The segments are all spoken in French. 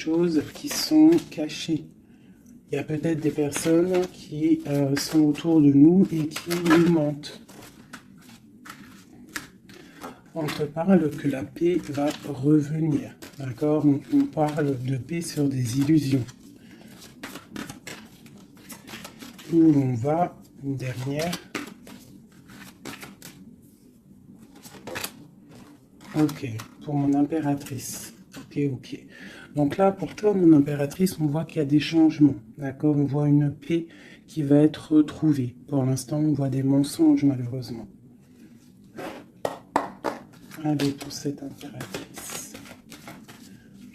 choses qui sont cachées. Il y a peut-être des personnes qui sont autour de nous et qui nous mentent. On te parle que la paix va revenir, d'accord? On parle de paix sur des illusions. Où on va, une dernière. Ok, pour mon impératrice. Ok. Donc là, pour toi, mon impératrice, on voit qu'il y a des changements, d'accord? On voit une paix qui va être retrouvée. Pour l'instant, on voit des mensonges, malheureusement. Allez, pour cette impératrice.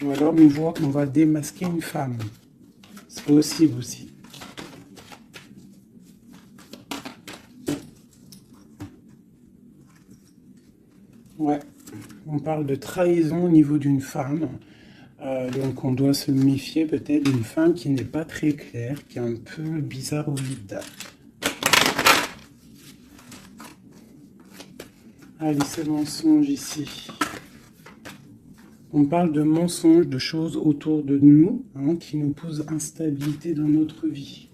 Ou alors, on voit qu'on va démasquer une femme. C'est possible aussi. Ouais, on parle de trahison au niveau d'une femme. Donc on doit se méfier peut-être d'une femme qui n'est pas très claire, qui est un peu bizarroïde. Allez, c'est mensonge ici. On parle de mensonges, de choses autour de nous, hein, qui nous posent instabilité dans notre vie.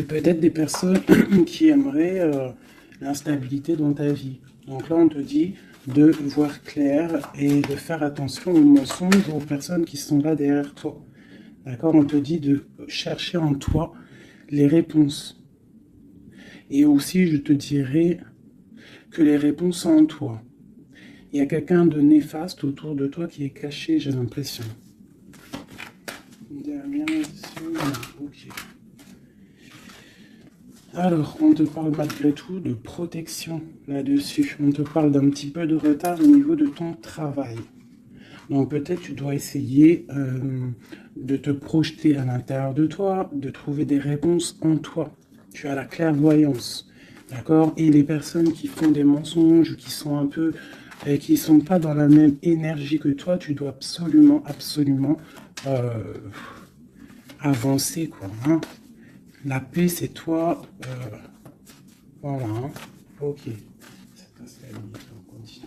Peut-être des personnes qui aimeraient l'instabilité dans ta vie. Donc là, on te dit de voir clair et de faire attention aux mensonges, aux personnes qui sont là derrière toi. D'accord? On te dit de chercher en toi les réponses. Et aussi, je te dirais que les réponses sont en toi. Il y a quelqu'un de néfaste autour de toi qui est caché, j'ai l'impression. Dernière là-dessus. Ok. Alors, on te parle malgré tout de protection là-dessus. On te parle d'un petit peu de retard au niveau de ton travail. Donc peut-être tu dois essayer de te projeter à l'intérieur de toi, de trouver des réponses en toi. Tu as la clairvoyance, d'accord? Et les personnes qui font des mensonges, qui sont un peu, qui sont pas dans la même énergie que toi, tu dois absolument avancer, quoi. Hein? La paix, c'est toi. Voilà. Hein? Ok. C'est instabilité, on continue.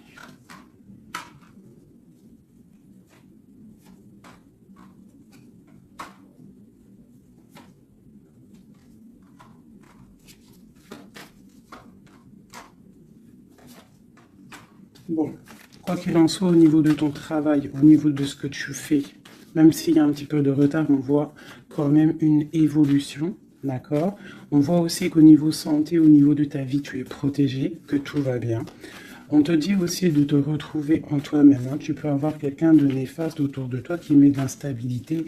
Bon, quoi qu'il en soit, au niveau de ton travail, au niveau de ce que tu fais, même s'il y a un petit peu de retard, on voit quand même une évolution, d'accord? On voit aussi qu'au niveau santé, au niveau de ta vie, tu es protégé, que tout va bien. On te dit aussi de te retrouver en toi-même. Hein. Tu peux avoir quelqu'un de néfaste autour de toi qui met de l'instabilité,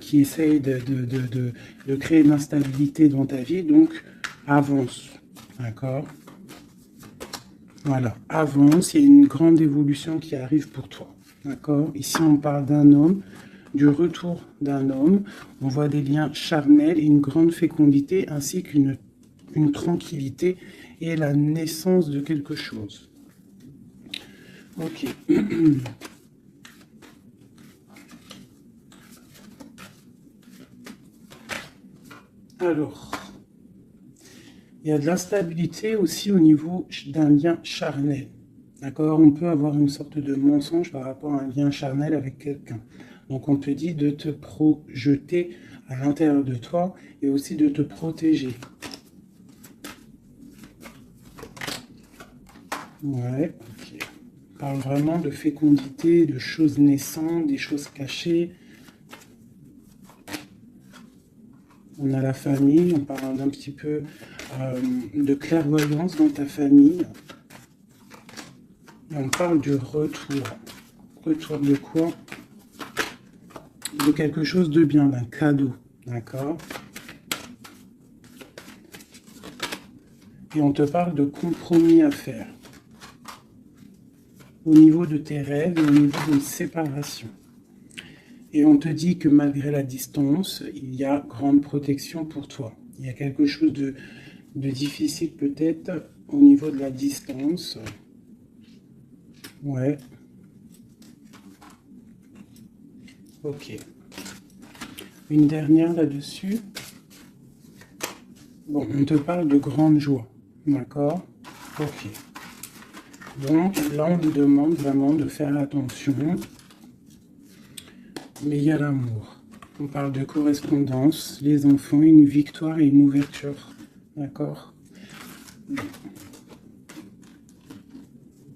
qui essaye de créer de l'instabilité dans ta vie, donc avance, d'accord? Voilà, avance, il y a une grande évolution qui arrive pour toi. D'accord? Ici, on parle d'un homme, du retour d'un homme. On voit des liens charnels et une grande fécondité, ainsi qu'une tranquillité et la naissance de quelque chose. Ok. Alors... il y a de l'instabilité aussi au niveau d'un lien charnel. D'accord? On peut avoir une sorte de mensonge par rapport à un lien charnel avec quelqu'un. Donc on te dit de te projeter à l'intérieur de toi et aussi de te protéger. Ouais, ok. On parle vraiment de fécondité, de choses naissantes, des choses cachées. On a la famille, on parle d'un petit peu de clairvoyance dans ta famille. Et on parle du retour. Retour de quoi? De quelque chose de bien, d'un cadeau. D'accord? Et on te parle de compromis à faire. Au niveau de tes rêves, au niveau d'une séparation. Et on te dit que malgré la distance, il y a grande protection pour toi. Il y a quelque chose de difficile peut-être au niveau de la distance. Ouais. Ok. Une dernière là-dessus. Bon, on te parle de grande joie. D'accord? Ok. Donc là, on nous demande vraiment de faire attention mais il y a l'amour. On parle de correspondance, les enfants, une victoire et une ouverture. D'accord?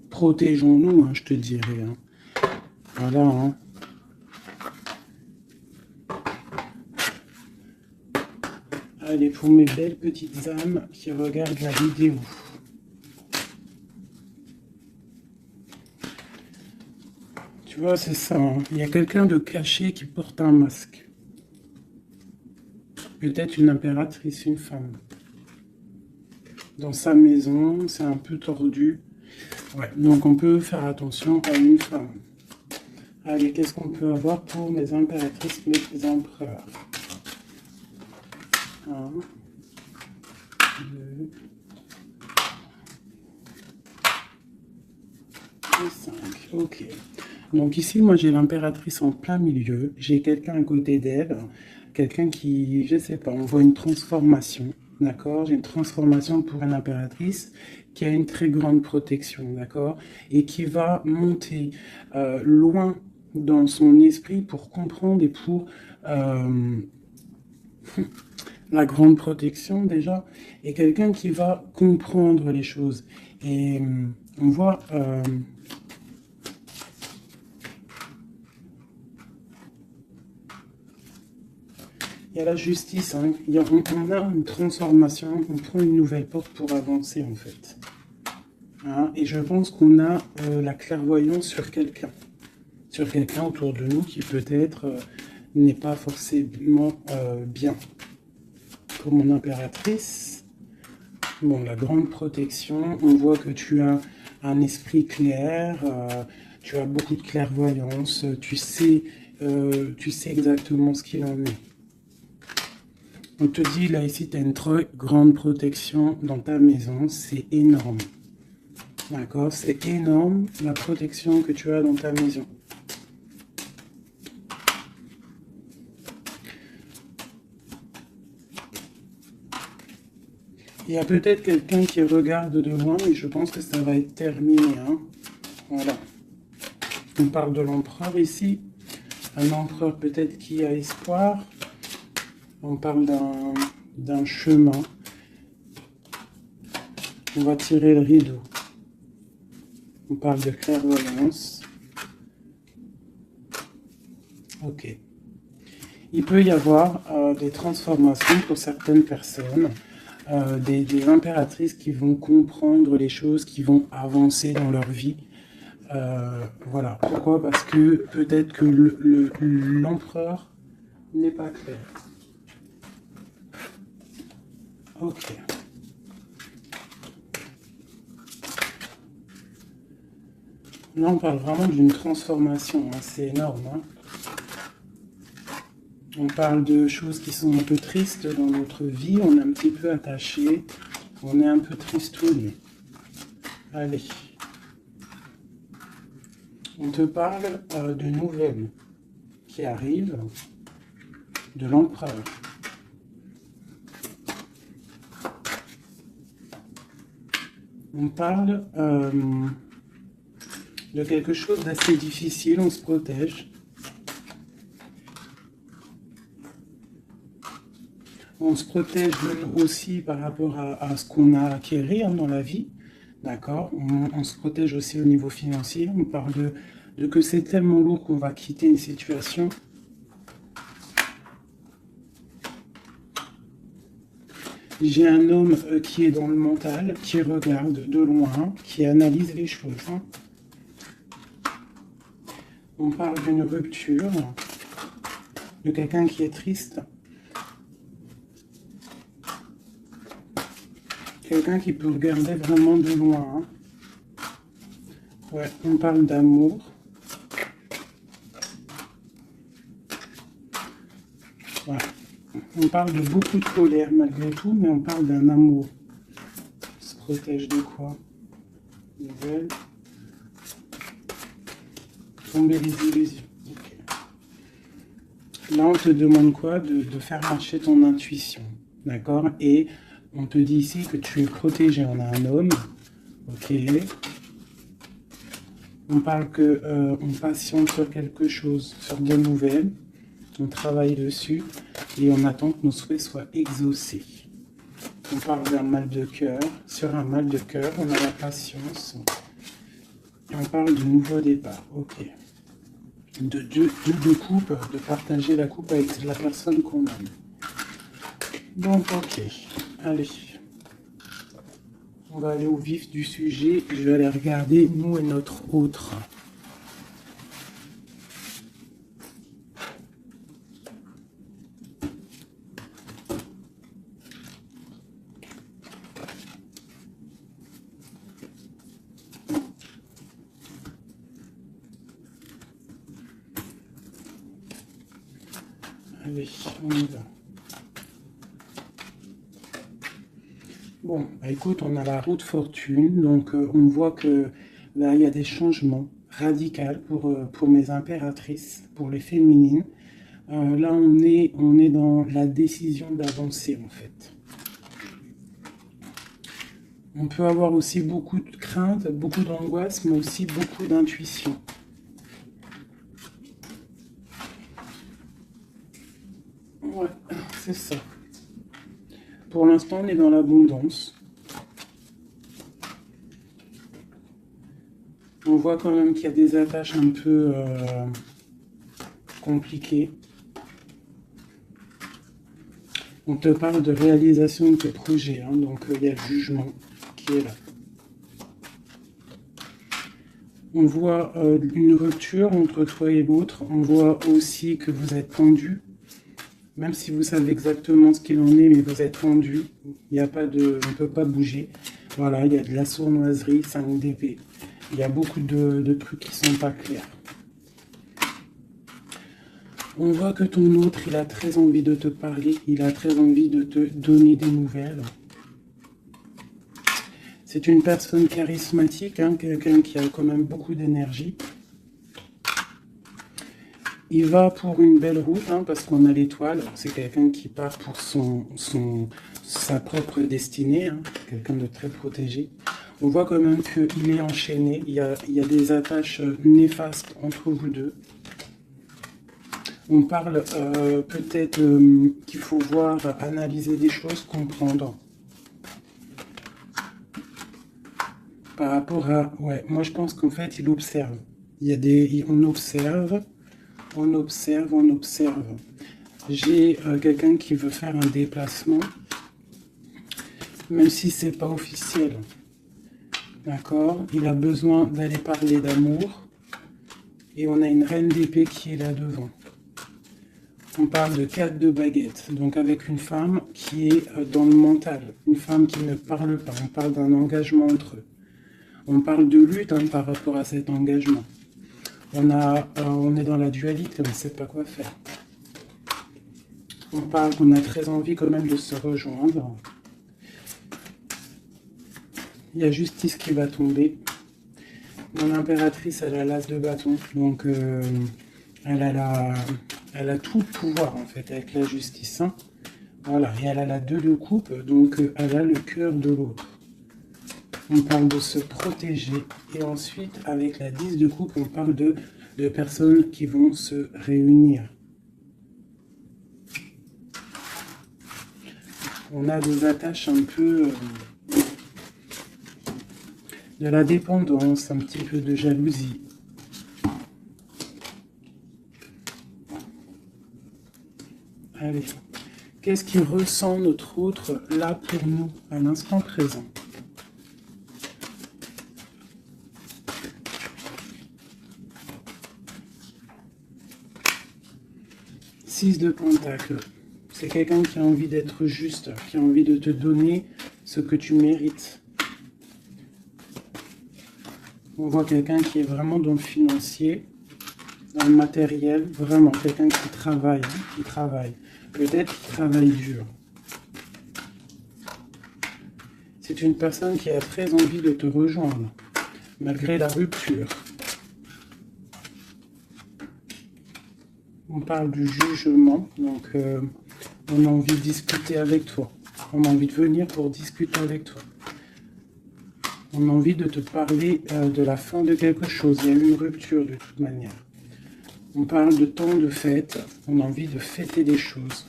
Protégeons-nous, hein, je te dirais. Hein. Voilà. Hein. Allez, pour mes belles petites âmes qui regardent la vidéo. Tu vois, c'est ça. Hein. Il y a quelqu'un de caché qui porte un masque. Peut-être une impératrice, une femme. Dans sa maison, c'est un peu tordu. Ouais, donc on peut faire attention à une femme. Allez, qu'est-ce qu'on peut avoir pour mes impératrices, mes empereurs? 1, 2, et 5. Ok. Donc ici, moi, j'ai l'impératrice en plein milieu. J'ai quelqu'un à côté d'elle. Quelqu'un qui, je sais pas, on voit une transformation. D'accord? J'ai une transformation pour une impératrice qui a une très grande protection. D'accord? Et qui va monter loin dans son esprit pour comprendre et pour... la grande protection déjà, et quelqu'un qui va comprendre les choses. Et on voit... il y a la justice, hein. On a une transformation, on prend une nouvelle porte pour avancer en fait. Hein, et je pense qu'on a la clairvoyance sur quelqu'un autour de nous qui peut-être n'est pas forcément bien. Pour mon impératrice, bon, la grande protection, on voit que tu as un esprit clair, tu as beaucoup de clairvoyance, tu sais exactement ce qu'il en est. On te dit, là, ici, tu as une très grande protection dans ta maison. C'est énorme. D'accord? C'est énorme, la protection que tu as dans ta maison. Il y a peut-être quelqu'un qui regarde de loin, mais je pense que ça va être terminé. Hein? Voilà. On parle de l'empereur ici. Un empereur peut-être qui a espoir. On parle d'un chemin. On va tirer le rideau. On parle de clairvoyance. Ok. Il peut y avoir des transformations pour certaines personnes, des impératrices qui vont comprendre les choses, qui vont avancer dans leur vie. Voilà. Pourquoi? Parce que peut-être que l'empereur n'est pas clair. Ok. Là, on parle vraiment d'une transformation. Hein. C'est énorme. Hein. On parle de choses qui sont un peu tristes dans notre vie. On est un petit peu attaché. On est un peu tristouné. Allez. On te parle de nouvelles qui arrivent de l'empereur. On parle de quelque chose d'assez difficile, on se protège. On se protège aussi par rapport à ce qu'on a à acquérir dans la vie. D'accord? On se protège aussi au niveau financier. On parle de que c'est tellement lourd qu'on va quitter une situation. J'ai un homme qui est dans le mental, qui regarde de loin, qui analyse les choses. Hein. On parle d'une rupture, de quelqu'un qui est triste. Quelqu'un qui peut regarder vraiment de loin. Hein. Ouais, on parle d'amour. Voilà. On parle de beaucoup de colère malgré tout, mais on parle d'un amour. On se protège de quoi? Nouvelle. Tomber les illusions. Okay. Là, on te demande quoi? De faire marcher ton intuition. D'accord? Et on te dit ici que tu es protégé. On a un homme. Ok. On parle que on patiente sur quelque chose, sur des nouvelles. On travaille dessus et on attend que nos souhaits soient exaucés. On parle d'un mal de cœur. Sur un mal de cœur, on a la patience. Et on parle de nouveau départ. Ok. De coupe, de partager la coupe avec la personne qu'on aime. Donc, ok. Allez. On va aller au vif du sujet. Je vais aller regarder nous et notre autre. Allez, on y va. Bon, bah écoute, on a la roue de fortune, donc on voit que là, il y a des changements radicaux pour mes impératrices, pour les féminines. Là, on est dans la décision d'avancer, en fait. On peut avoir aussi beaucoup de crainte, beaucoup d'angoisse, mais aussi beaucoup d'intuition. Ouais, c'est ça. Pour l'instant, on est dans l'abondance. On voit quand même qu'il y a des attaches un peu compliquées. On te parle de réalisation de tes projets, hein, donc il y a le jugement qui est là. On voit une rupture entre toi et l'autre. On voit aussi que vous êtes tendu. Même si vous savez exactement ce qu'il en est, mais vous êtes tendu. Il n'y a pas de... On ne peut pas bouger. Voilà, il y a de la sournoiserie, 5 d'épée. Il y a beaucoup de trucs qui ne sont pas clairs. On voit que ton autre, il a très envie de te parler. Il a très envie de te donner des nouvelles. C'est une personne charismatique, hein, quelqu'un qui a quand même beaucoup d'énergie. Il va pour une belle route, hein, parce qu'on a l'étoile. C'est quelqu'un qui part pour sa propre destinée, hein, quelqu'un de très protégé. On voit quand même qu'il est enchaîné. Il y a des attaches néfastes entre vous deux. On parle peut-être qu'il faut voir, analyser des choses, comprendre. Par rapport à... Ouais, moi je pense qu'en fait, il observe. On observe. On observe, on observe. J'ai quelqu'un qui veut faire un déplacement, même si c'est pas officiel. D'accord? Il a besoin d'aller parler d'amour. Et on a une reine d'épée qui est là devant. On parle de 4 de baguettes. Donc avec une femme qui est dans le mental. Une femme qui ne parle pas. On parle d'un engagement entre eux. On parle de lutte, hein, par rapport à cet engagement. On est dans la dualité, on ne sait pas quoi faire. On parle qu'on a très envie quand même de se rejoindre. Il y a justice qui va tomber. Mon impératrice, elle a l'as de bâton, donc elle a tout le pouvoir en fait avec la justice. Hein. Voilà, et elle a la 2 de coupe, donc elle a le cœur de l'autre. On parle de se protéger. Et ensuite, avec la 10 de coupe, on parle de personnes qui vont se réunir. On a des attaches un peu... de la dépendance, un petit peu de jalousie. Allez. Qu'est-ce qu'il ressent notre autre là pour nous, à l'instant présent? Six de Pentacle. C'est quelqu'un qui a envie d'être juste, qui a envie de te donner ce que tu mérites. On voit quelqu'un qui est vraiment dans le financier, dans le matériel, vraiment quelqu'un qui travaille, Peut-être qu'il travaille dur. C'est une personne qui a très envie de te rejoindre, malgré la rupture. On parle du jugement, donc on a envie de discuter avec toi. On a envie de venir pour discuter avec toi. On a envie de te parler de la fin de quelque chose. Il y a eu une rupture de toute manière. On parle de temps de fête. On a envie de fêter des choses.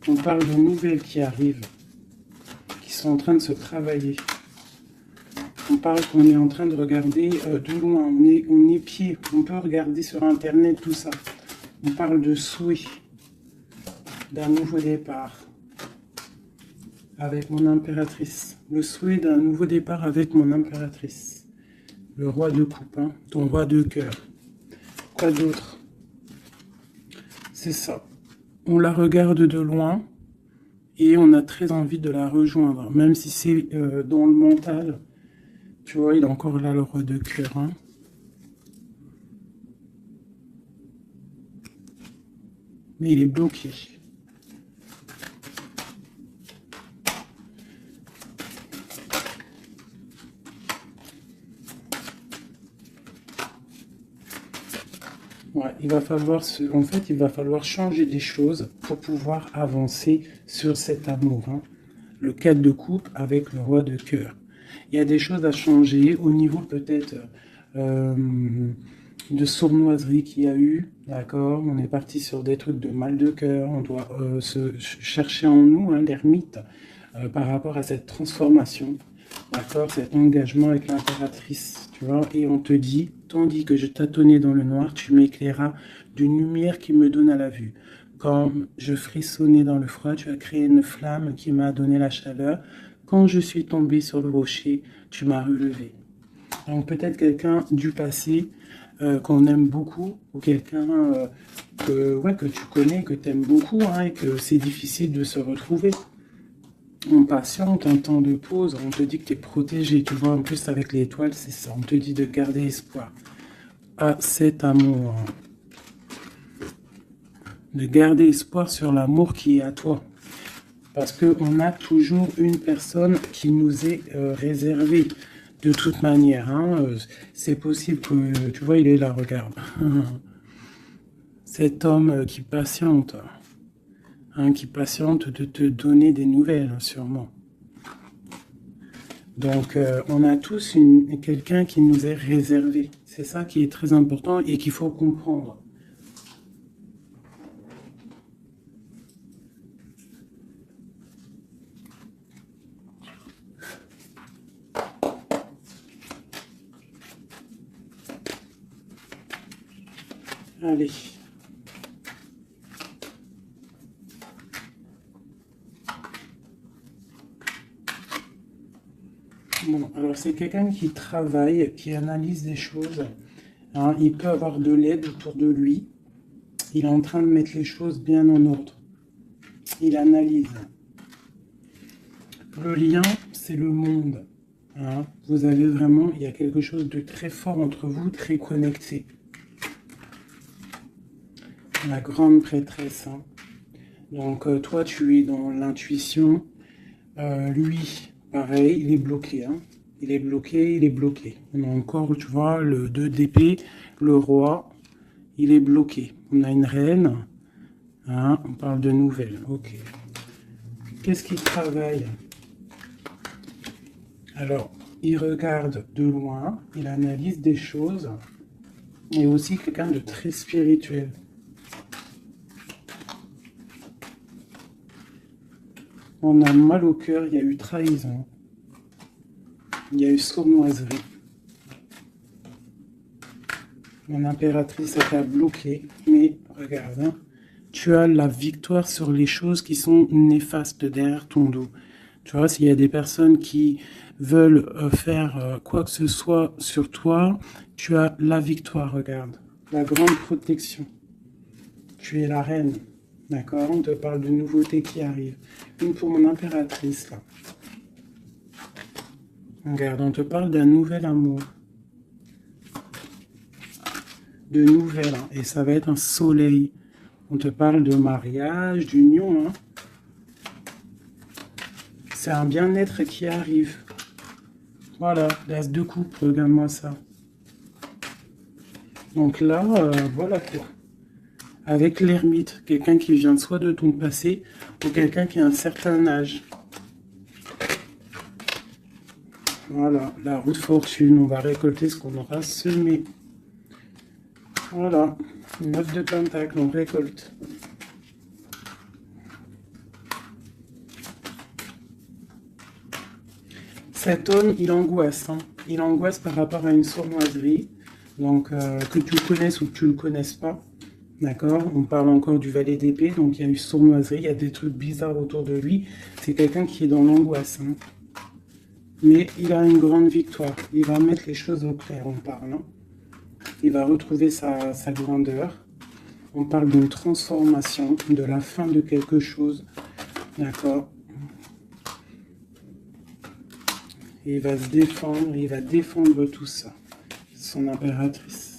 On parle de nouvelles qui arrivent, qui sont en train de se travailler. On parle qu'on est en train de regarder de loin. On est pied. On peut regarder sur Internet tout ça. On parle de souhait, d'un nouveau départ avec mon impératrice. Le souhait d'un nouveau départ avec mon impératrice. Le roi de coupe, hein, ton roi de cœur. Quoi d'autre? C'est ça. On la regarde de loin et on a très envie de la rejoindre. Même si c'est dans le mental. Tu vois, il est encore là, le roi de cœur. Hein. Mais il est bloqué. Ouais, il va falloir en fait, il va falloir changer des choses pour pouvoir avancer sur cet amour. Hein. Le 4 de coupe avec le roi de cœur. Il y a des choses à changer au niveau peut-être de sournoiserie qu'il y a eu. D'accord, on est parti sur des trucs de mal de cœur. On doit se chercher en nous, hein, l'ermite, par rapport à cette transformation. D'accord, cet engagement avec l'impératrice, tu vois, et on te dit, tandis que je tâtonnais dans le noir, tu m'éclairas d'une lumière qui me donne à la vue. Quand je frissonnais dans le froid, tu as créé une flamme qui m'a donné la chaleur. Quand je suis tombé sur le rocher, tu m'as relevé. Donc peut-être quelqu'un du passé qu'on aime beaucoup, ou quelqu'un que tu connais, que tu aimes beaucoup, hein, et que c'est difficile de se retrouver. On patiente, un temps de pause, on te dit que tu es protégé. Tu vois, en plus avec les étoiles, c'est ça. On te dit de garder espoir à cet amour. De garder espoir sur l'amour qui est à toi. Parce qu'on a toujours une personne qui nous est réservée. De toute manière, hein, c'est possible que... Tu vois, il est là, regarde. Cet homme qui patiente. Hein, qui patiente de te donner des nouvelles, sûrement. Donc, on a tous quelqu'un qui nous est réservé. C'est ça qui est très important et qu'il faut comprendre. Allez. Bon, alors c'est quelqu'un qui travaille, qui analyse des choses. Hein, il peut avoir de l'aide autour de lui. Il est en train de mettre les choses bien en ordre. Il analyse. Le lien, c'est le monde. Hein, vous avez vraiment, il y a quelque chose de très fort entre vous, très connecté. La grande prêtresse. Hein. Donc toi, tu es dans l'intuition. Lui, pareil, il est bloqué. Hein. Il est bloqué, il est bloqué. On a encore, tu vois, le 2 d'épée, le roi, il est bloqué. On a une reine. Hein, on parle de nouvelles. Ok. Qu'est-ce qu'il travaille? Alors, il regarde de loin, il analyse des choses. Et aussi quelqu'un de très spirituel. On a mal au cœur, il y a eu trahison. Il y a eu sournoiserie. Mon impératrice a bloqué, mais regarde, hein, tu as la victoire sur les choses qui sont néfastes derrière ton dos. Tu vois, s'il y a des personnes qui veulent faire quoi que ce soit sur toi, tu as la victoire, regarde. La grande protection. Tu es la reine. D'accord? On te parle de nouveautés qui arrivent. Une pour mon impératrice, là. Regarde, on te parle d'un nouvel amour. De nouvelles, hein, et ça va être un soleil. On te parle de mariage, d'union. Hein. C'est un bien-être qui arrive. Voilà, l'as de coupe, regarde-moi ça. Donc là, voilà quoi. Avec l'ermite, quelqu'un qui vient soit de ton passé, ou quelqu'un qui a un certain âge. Voilà, la roue de fortune. On va récolter ce qu'on aura semé. Voilà, 9 de pentacle, on récolte. Cet homme, il angoisse. Hein. Il angoisse par rapport à une sournoiserie. Donc, que tu le connaisses ou que tu ne le connaisses pas. D'accord? On parle encore du valet d'épée. Donc, il y a eu sournoiserie. Il y a des trucs bizarres autour de lui. C'est quelqu'un qui est dans l'angoisse. Hein. Mais il a une grande victoire. Il va mettre les choses au clair, on parle. Hein. Il va retrouver sa grandeur. On parle d'une transformation, de la fin de quelque chose. D'accord? Il va se défendre, il va défendre tout ça. Son impératrice.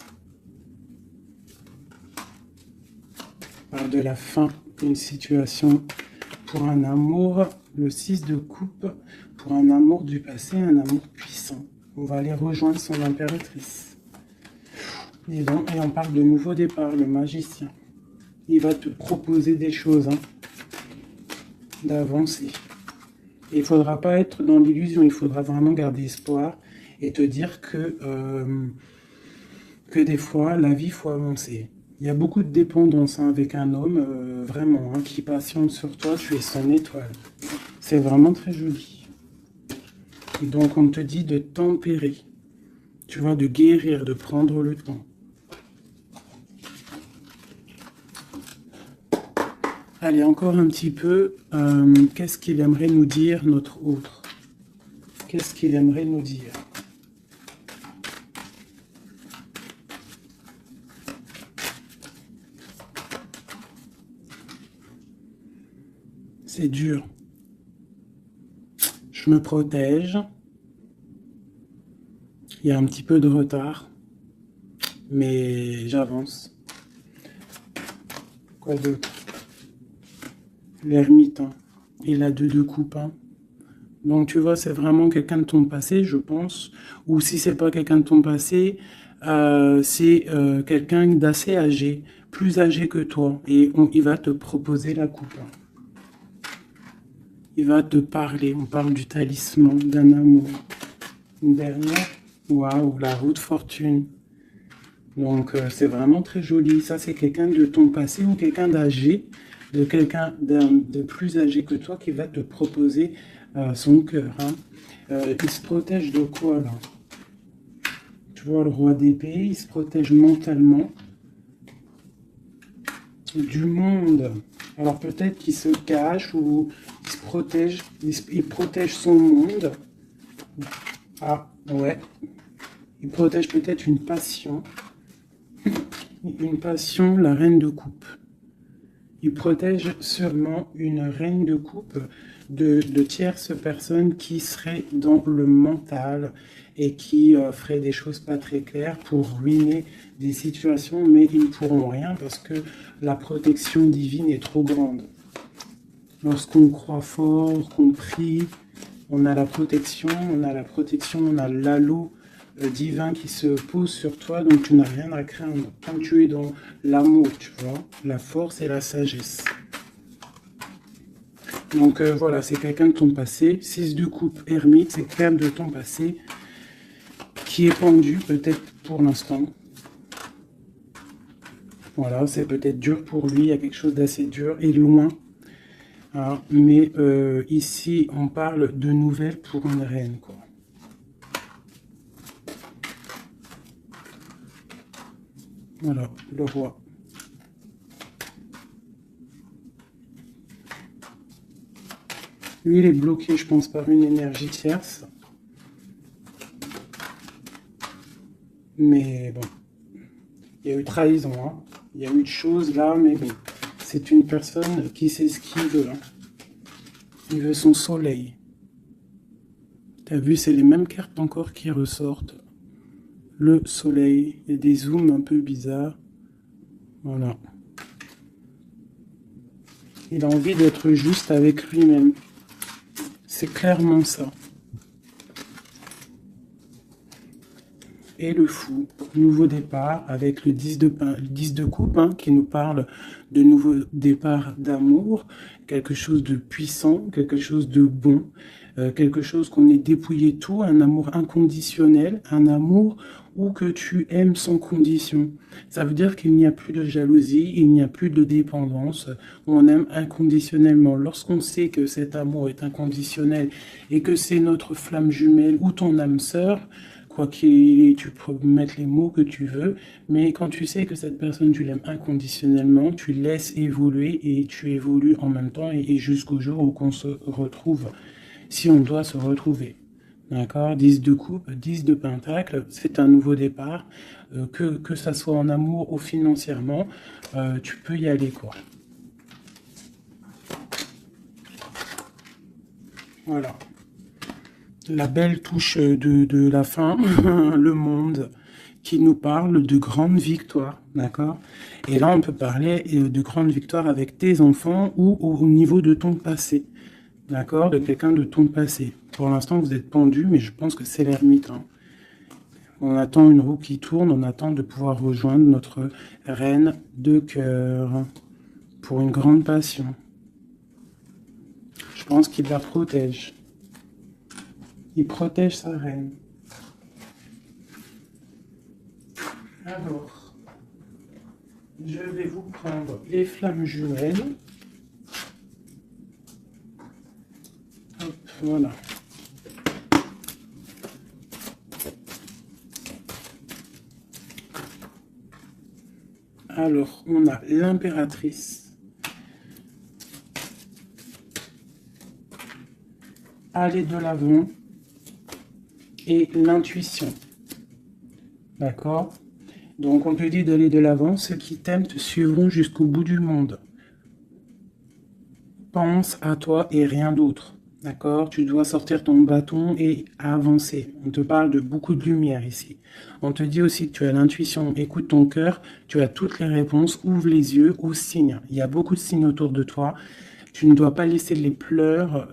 On parle de la fin d'une situation pour un amour, le 6 de coupe, pour un amour du passé, un amour puissant. On va aller rejoindre son impératrice. Et on parle de nouveau départ, le magicien. Il va te proposer des choses, hein, d'avancer. Il ne faudra pas être dans l'illusion, il faudra vraiment garder espoir et te dire que des fois, la vie, il faut avancer. Il y a beaucoup de dépendance hein, avec un homme, vraiment, hein, qui patiente sur toi, tu es son étoile. C'est vraiment très joli. Donc, on te dit de tempérer, tu vois, de guérir, de prendre le temps. Allez, encore un petit peu. Qu'est-ce qu'il aimerait nous dire, notre autre? Qu'est-ce qu'il aimerait nous dire? C'est dur. Je me protège. Il y a un petit peu de retard. Mais j'avance. Quoi d'autre? L'ermite. Hein. Et la 2 de coupe. Hein. Donc tu vois, c'est vraiment quelqu'un de ton passé, je pense. Ou si c'est pas quelqu'un de ton passé, c'est quelqu'un d'assez âgé, plus âgé que toi. Et il va te proposer la coupe. Il va te parler. On parle du talisman, d'un amour. Une dernière. Waouh, la roue de fortune. Donc c'est vraiment très joli. Ça, c'est quelqu'un de ton passé ou quelqu'un d'âgé, de quelqu'un de plus âgé que toi qui va te proposer son cœur. Hein. Il se protège de quoi là? Tu vois le roi d'épée, il se protège mentalement du monde. Alors peut-être qu'il se cache ou il se protège, il protège son monde. Ah ouais, il protège peut-être une passion. Une passion, la reine de coupe. Il protège sûrement une reine de coupe de tierces personnes qui seraient dans le mental et qui feraient des choses pas très claires pour ruiner des situations, mais ils ne pourront rien parce que la protection divine est trop grande. Lorsqu'on croit fort, qu'on prie, on a la protection, on a l'halo divin qui se pose sur toi, donc tu n'as rien à craindre. Quand tu es dans l'amour, tu vois, la force et la sagesse. Donc voilà, c'est quelqu'un de ton passé. 6 de coupe, ermite, c'est quelqu'un de ton passé qui est pendu, peut-être pour l'instant. Voilà, c'est peut-être dur pour lui, il y a quelque chose d'assez dur et loin. Hein, mais ici, on parle de nouvelles pour une reine, quoi. Voilà, le roi. Lui, il est bloqué, je pense, par une énergie tierce. Mais bon, il y a eu trahison, hein. Il y a eu de choses là, mais bon. C'est une personne qui sait ce qu'il veut. Hein. Il veut son soleil. T'as vu, c'est les mêmes cartes encore qui ressortent. Le soleil, il y a des zooms un peu bizarres. Voilà. Il a envie d'être juste avec lui-même. C'est clairement ça. et le fou. Nouveau départ avec le 10 de coupe hein, qui nous parle de nouveau départ d'amour, quelque chose de puissant, quelque chose de bon, quelque chose qu'on est dépouillé de tout, un amour inconditionnel, un amour où que tu aimes sans condition. Ça veut dire qu'il n'y a plus de jalousie, il n'y a plus de dépendance, on aime inconditionnellement. Lorsqu'on sait que cet amour est inconditionnel et que c'est notre flamme jumelle ou ton âme sœur, quoi qu'il, tu peux mettre les mots que tu veux, mais quand tu sais que cette personne, tu l'aimes inconditionnellement, tu laisses évoluer et tu évolues en même temps et jusqu'au jour où on se retrouve, si on doit se retrouver. D'accord, 10 de coupe, 10 de pentacle, c'est un nouveau départ, que ça soit en amour ou financièrement, tu peux y aller quoi. Voilà. La belle touche de la fin, le monde qui nous parle de grandes victoires, d'accord? Et là, on peut parler de grandes victoires avec tes enfants ou au niveau de ton passé, d'accord? De quelqu'un de ton passé. Pour l'instant, vous êtes pendu, mais je pense que c'est l'ermite. Hein. On attend une roue qui tourne, on attend de pouvoir rejoindre notre reine de cœur pour une grande passion. Je pense qu'il la protège. Il protège sa reine. Alors, je vais vous prendre les flammes jumelles. Hop, voilà. Alors, on a l'impératrice. Aller de l'avant. Et l'intuition. D'accord? Donc, on te dit d'aller de l'avant. Ceux qui t'aiment te suivront jusqu'au bout du monde. Pense à toi et rien d'autre. D'accord? Tu dois sortir ton bâton et avancer. On te parle de beaucoup de lumière ici. On te dit aussi que tu as l'intuition. Écoute ton cœur. Tu as toutes les réponses. Ouvre les yeux aux signes. Il y a beaucoup de signes autour de toi. Tu ne dois pas laisser les pleurs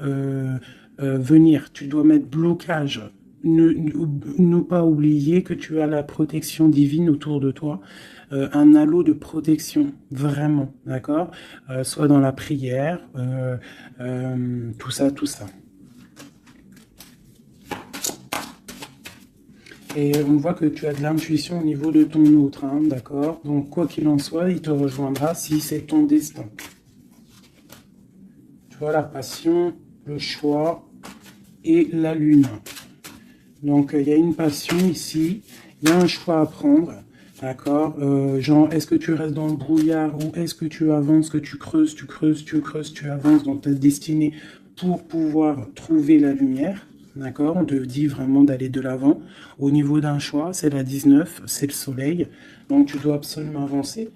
venir. Tu dois mettre blocage. Ne pas oublier que tu as la protection divine autour de toi, un halo de protection, vraiment, d'accord, soit dans la prière, tout ça, tout ça. Et on voit que tu as de l'intuition au niveau de ton autre, hein, d'accord. Donc, quoi qu'il en soit, il te rejoindra si c'est ton destin. Tu vois, la passion, le choix et la lune. Donc, il y a une passion ici, il y a un choix à prendre, d'accord, genre, est-ce que tu restes dans le brouillard ou est-ce que tu avances, que tu creuses, tu avances dans ta destinée pour pouvoir trouver la lumière, d'accord, on te dit vraiment d'aller de l'avant. Au niveau d'un choix, c'est la 19, c'est le soleil, donc tu dois absolument avancer.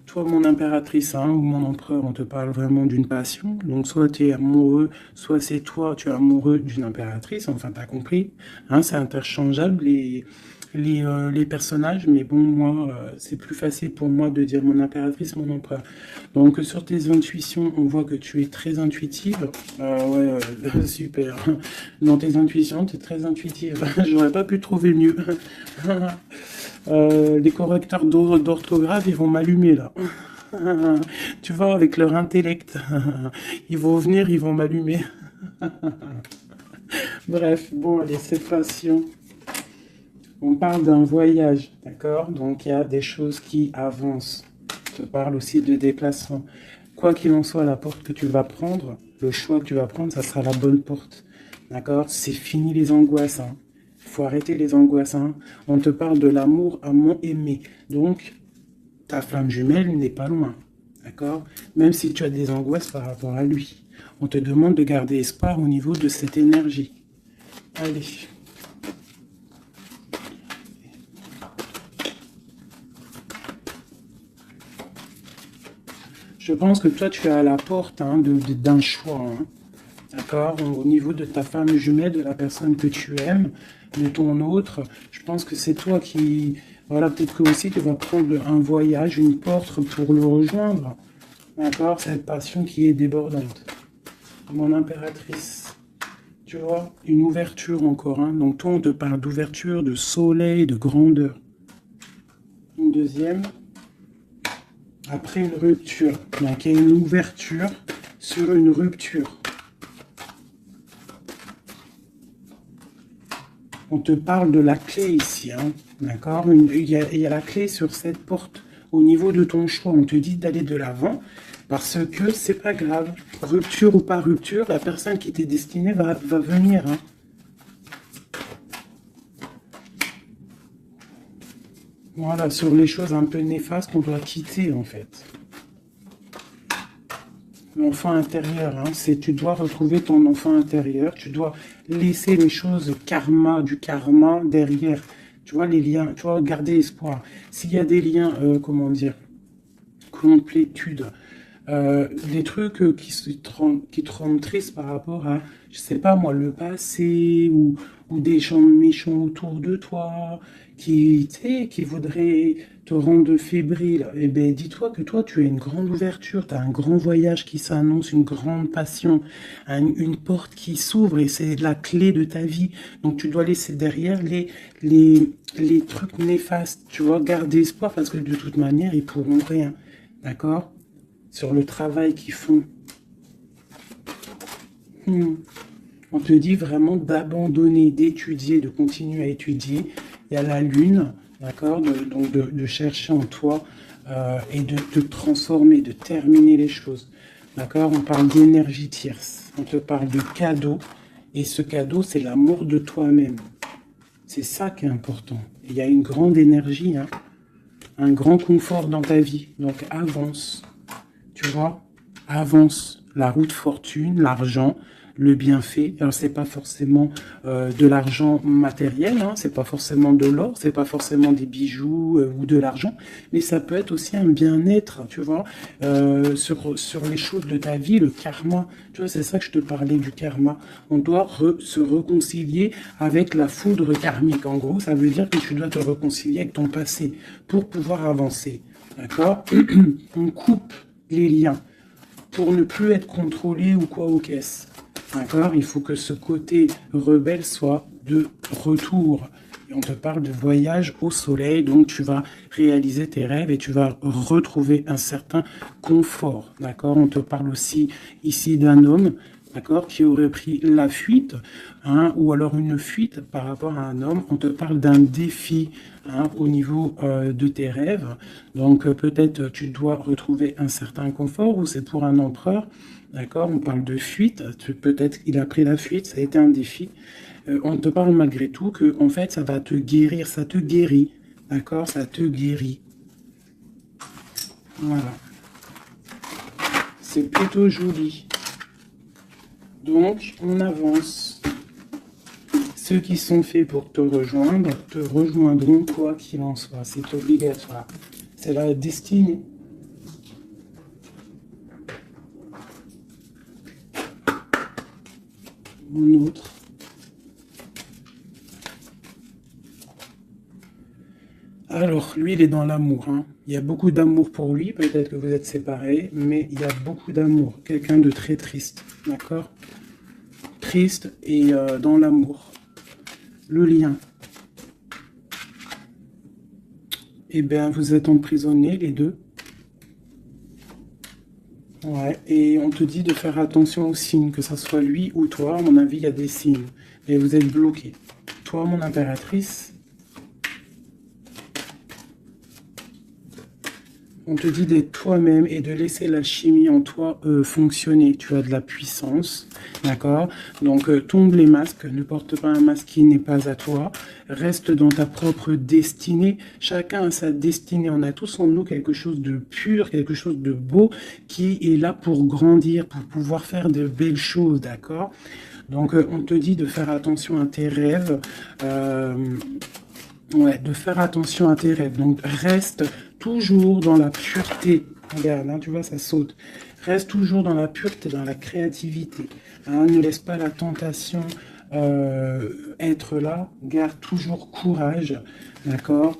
Toi, mon impératrice, hein, ou mon empereur, on te parle vraiment d'une passion. Donc, soit tu es amoureux, soit c'est toi, tu es amoureux d'une impératrice. Enfin, tu as compris. Hein, c'est interchangeable, les personnages. Mais bon, moi, c'est plus facile pour moi de dire mon impératrice, mon empereur. Donc, sur tes intuitions, on voit que tu es très intuitive. Ouais, super. Dans tes intuitions, tu es très intuitive. J'aurais pas pu trouver mieux. Les correcteurs d'orthographe, ils vont m'allumer là. Tu vois, avec leur intellect, ils vont venir, ils vont m'allumer. Bref, bon, allez, cette passion. On parle d'un voyage, d'accord? Donc, il y a des choses qui avancent. Je te parle aussi de déplacement. Quoi qu'il en soit, la porte que tu vas prendre, le choix que tu vas prendre, ça sera la bonne porte. D'accord? C'est fini les angoisses, hein. Faut arrêter les angoisses. Hein. On te parle de l'amour à mon aimé. Donc, ta flamme jumelle n'est pas loin. D'accord? Même si tu as des angoisses par rapport à lui. On te demande de garder espoir au niveau de cette énergie. Allez. Je pense que toi, tu es à la porte hein, d'un choix. Hein. D'accord? Au niveau de ta femme jumelle, de la personne que tu aimes, de ton autre, je pense que c'est toi qui... Voilà, peut-être que aussi tu vas prendre un voyage, une porte pour le rejoindre. D'accord? Cette passion qui est débordante. Mon impératrice. Tu vois, une ouverture encore. Hein. Donc toi, on te parle d'ouverture, de soleil, de grandeur. Une deuxième. Après une rupture. Donc il y a une ouverture sur une rupture. On te parle de la clé ici. Hein. D'accord, il y a la clé sur cette porte. Au niveau de ton choix, on te dit d'aller de l'avant. Parce que c'est pas grave. Rupture ou pas rupture, la personne qui t'est destinée va venir. Hein. Voilà, sur les choses un peu néfastes qu'on doit quitter, en fait. L'enfant intérieur, hein, c'est tu dois retrouver ton enfant intérieur, tu dois laisser les choses du karma derrière. Tu vois, les liens, tu vois, garder espoir. S'il y a des liens, comment dire, complétude, des trucs qui te rendent triste par rapport à, je sais pas moi, le passé ou des gens méchants autour de toi qui, tu sais, qui voudraient te rendre fébrile. Eh bien, dis-toi que toi, tu as une grande ouverture, tu as un grand voyage qui s'annonce, une grande passion, une porte qui s'ouvre et c'est la clé de ta vie. Donc, tu dois laisser derrière les trucs néfastes. Tu vois, garder espoir parce que de toute manière, ils pourront rien. D'accord? Sur le travail qu'ils font. On te dit vraiment d'abandonner, d'étudier, de continuer à étudier. Il y a la lune, d'accord, donc de chercher en toi et de te transformer, de terminer les choses. D'accord, on parle d'énergie tierce, on te parle de cadeau. Et ce cadeau, c'est l'amour de toi-même. C'est ça qui est important. Il y a une grande énergie, hein, un grand confort dans ta vie. Donc avance. Tu vois, avance la route fortune, l'argent, le bienfait. Alors, c'est pas forcément de l'argent matériel, hein, c'est pas forcément de l'or, c'est pas forcément des bijoux ou de l'argent, mais ça peut être aussi un bien-être, tu vois, sur les choses de ta vie, le karma. Tu vois, c'est ça que je te parlais du karma. On doit se réconcilier avec la foudre karmique. En gros, ça veut dire que tu dois te réconcilier avec ton passé pour pouvoir avancer. D'accord? On coupe les liens pour ne plus être contrôlé ou quoi aux caisses. D'accord? Il faut que ce côté rebelle soit de retour. Et on te parle de voyage au soleil, donc tu vas réaliser tes rêves et tu vas retrouver un certain confort. D'accord? On te parle aussi ici d'un homme, d'accord, qui aurait pris la fuite, hein, ou alors une fuite par rapport à un homme. On te parle d'un défi, hein, au niveau de tes rêves. Donc peut-être tu dois retrouver un certain confort, ou c'est pour un empereur. D'accord, on parle de fuite, peut-être qu'il a pris la fuite, ça a été un défi. On te parle malgré tout que, en fait, ça va te guérir, ça te guérit. D'accord, ça te guérit. Voilà. C'est plutôt joli. Donc, on avance. Ceux qui sont faits pour te rejoindront quoi qu'il en soit. C'est obligatoire. C'est la destinée. Un autre. Alors, lui, il est dans l'amour. Hein. Il y a beaucoup d'amour pour lui. Peut-être que vous êtes séparés, mais il y a beaucoup d'amour. Quelqu'un de très triste. D'accord? Triste et dans l'amour. Le lien. Eh bien, vous êtes emprisonnés, les deux. Ouais, et on te dit de faire attention aux signes, que ce soit lui ou toi. À mon avis, il y a des signes. Et vous êtes bloqués. Toi, mon impératrice, on te dit d'être toi-même et de laisser l'alchimie en toi fonctionner. Tu as de la puissance, d'accord? Donc, tombe les masques, ne porte pas un masque qui n'est pas à toi. Reste dans ta propre destinée. Chacun a sa destinée. On a tous en nous quelque chose de pur, quelque chose de beau qui est là pour grandir, pour pouvoir faire de belles choses, d'accord? Donc, on te dit de faire attention à tes rêves. Ouais, de faire attention à tes rêves. Donc, reste toujours dans la pureté. Regarde, hein, tu vois, ça saute. Reste toujours dans la pureté, dans la créativité. Hein, ne laisse pas la tentation être là. Garde toujours courage, d'accord?